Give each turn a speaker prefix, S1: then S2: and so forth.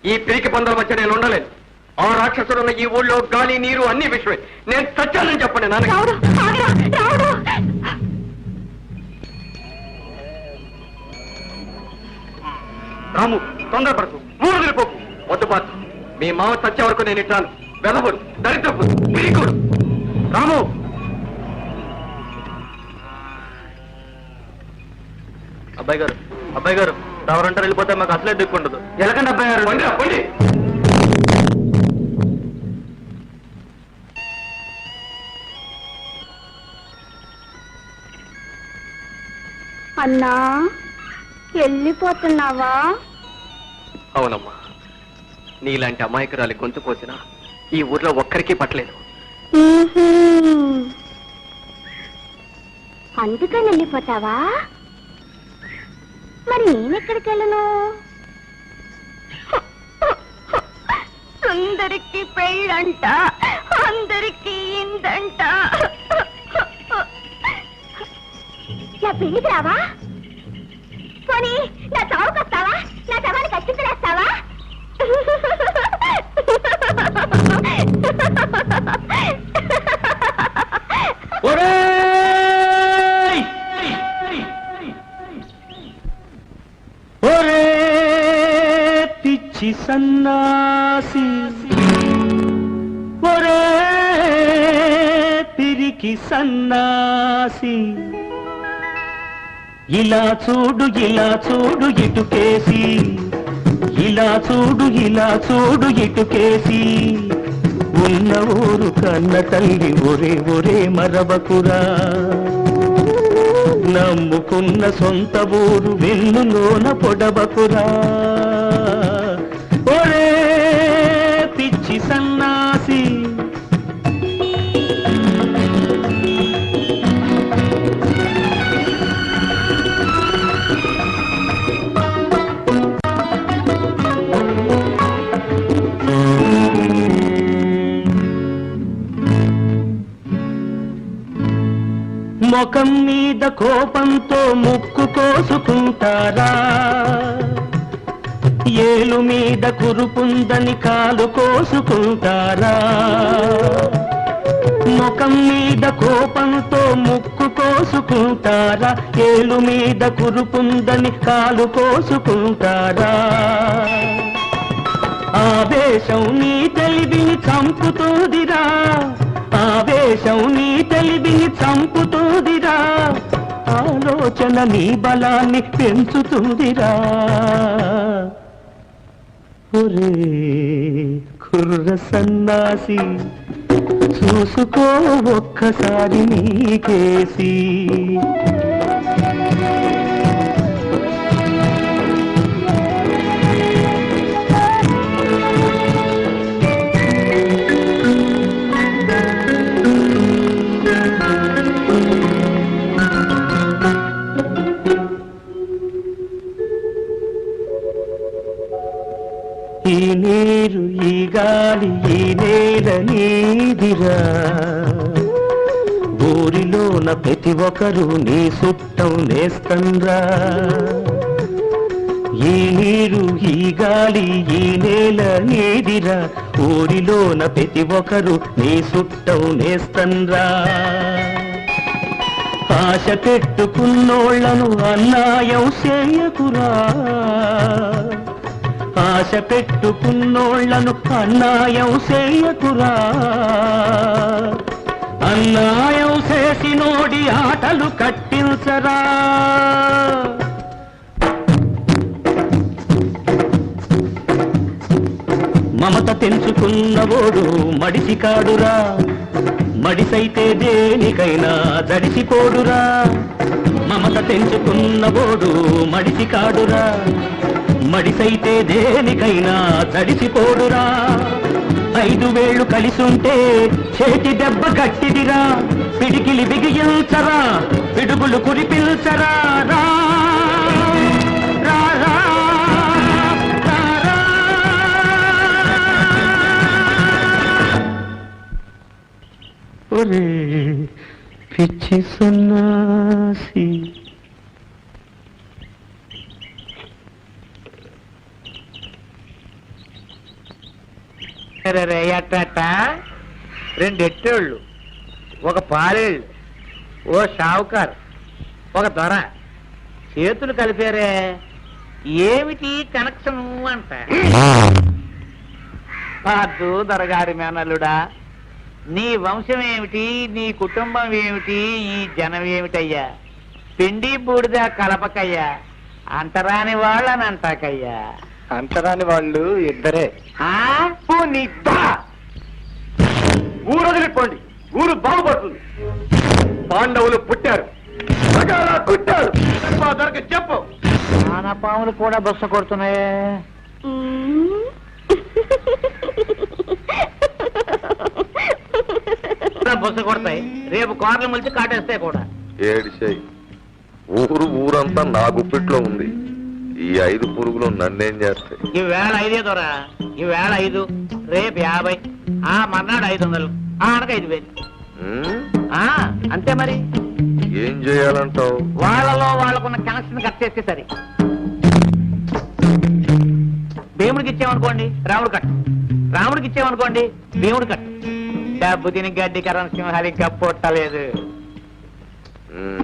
S1: ఈ పిరికి పందల మధ్య నేను ఉండలేను. ఆ రాక్షసుడున్న ఈ ఊళ్ళో గాలి నీరు అన్ని విషయమే. నేను చచ్చానని చెప్పండి నాన్న. రాము, తొందరపడకు, ఊరుదిరిపోకు. వద్దు పాత్ర, మీ మామ చచ్చే వరకు నేను ఇట్లాను. వెదవుడు, దరిద్రపు, పిరికుడు. రాము, అబ్బాయి గారు ఎవరంటారు వెళ్ళిపోతే మాకు అసలే దిక్కుండదు. ఎలాగండి అబ్బాయి గారు? పండి.
S2: అన్నా, వెళ్ళిపోతున్నావా?
S1: అవునమ్మా, నీలాంటి అమాయకురాలి గొంతు కోసినా ఈ ఊర్లో ఒక్కరికి పట్టలేదు.
S2: అందుకని వెళ్ళిపోతావా? మరి నేనెక్కడికి వెళ్ళను? సుందరికి పెళ్ళంట, అందరికి ఇందంట. నా పెళ్లికి రావా? పోనీ నా చావుకొస్తావా? నా శవానికి అచ్చింతలేస్తావా?
S3: పిచ్చి సన్నాసి, ఒరే పిరికి సన్నాసి, ఇలా చూడు ఇటుకేసి, ఇలా చూడు ఇటుకేసి, ఉన్న ఊరు కన్న తల్లి ఒరే మరవకురా, నమ్ముకున్న సొంత ఊరు వెన్నులోన పొడవకురా, ఒరే పిచ్చి సన్నాసి. ముఖం మీద కోపంతో ముక్కు కోసుకుంటారా, ఏలు మీద కురుపుందని కాలు కోసుకుంటారా, ముఖం మీద కోపంతో ముక్కు కోసుకుంటారా, ఏలు మీద కురుపుందని కాలు కోసుకుంటారా, ఆవేశం నీ తెలివిని చంపుతోందిరా, ఆవేశం నీ తెలివిని చంపుతుందిరా, ఆలోచన నీ బలాన్ని పెంచుతుందిరా, ఒరే కుర్ర సన్నాసి, చూసుకో ఒక్కసారి నీకేసి. ఈ నీరు, ఈ గాలి, ఈ నేల నీదిరా, ఊరిలోన ప్రతి ఒక్కరు నీ సుట్టం నేస్తంరా, ఈ నీరు, ఈ గాలి, ఈ నేల నీదిరా, ఊరిలోన ప్రతి ఒక్కరు నీ సుట్టం నేస్తంరా, ఆశ పెట్టుకున్నోళ్లను అన్యాయం చేయకురా, ఆశ పెట్టుకున్నోళ్లను అన్యాయం చేయకురా, అన్యాయం చేసినోడి ఆటలు కట్టించరా, మమత తెంచుకున్నవోడు మడిసి కాడురా, మడిసైతే దేనికైనా జడిసిపోడురా, మమత తెంచుకున్నవోడు మడిసి కాడురా, మడిసైతే దేనికైనా జడిసిపోడురా, 5 వేళ్ళు కలిసుంటే చేతి దెబ్బ కట్టిదిరా, పిడికిలి బిగియించరా, పిడుగులు కురిపిల్చరా, రా రా రా రా. ఒరే పిచ్చి సన్నాసి,
S4: అట్ట రెండు ఎట్టేళ్ళు, ఒక పాలేళ్ళు, ఓ షావుకారు, ఒక దొర చేతులు కలిపారే. ఏమిటి కనెక్షన్ అంట? అద్దు దొరగారి మేనల్లుడా, నీ వంశం ఏమిటి, నీ కుటుంబం ఏమిటి, ఈ జనం ఏమిటయ్యా? పిండి బూడిద కలపకయ్యా, అంటరాని వాళ్ళని అంటాకయ్యా.
S1: అంతరాని వాళ్ళు ఇద్దరే. ఊరు వదిలిపోండి, ఊరు బాగుపడుతుంది. పాండవులు పుట్టారు, సగాలా కుట్టారు. మా దొరక చెప్పు.
S4: పాములు కూడా బొస్స కొడుతున్నాయే. బొస్స కొడతాయి, రేపు కార్లు మలిచి కాటేస్తాయి కూడా.
S5: ఏడిసాయి. ఊరంతా నా గుప్పిట్లో ఉంది. ఈ 5 పురుగులు నన్నేం చేస్తాయి?
S4: ఈవేళ 5 దొరా, ఈవేళ 5, రేపు 50, ఆ మర్నాడు 500, అనక 5000. అంతే మరి.
S5: ఏం చేయాలంటావు?
S4: వాళ్ళలో వాళ్ళకున్న కనెక్షన్ కట్ చేస్తే సరి. దేవుడికి ఇచ్చామనుకోండి రాముడు కట్, రాముడికి ఇచ్చామనుకోండి దేవుడు కట్. డబ్బు తిని గడ్డి కరణ్ సింహాలి కప్పొట్టలేదు.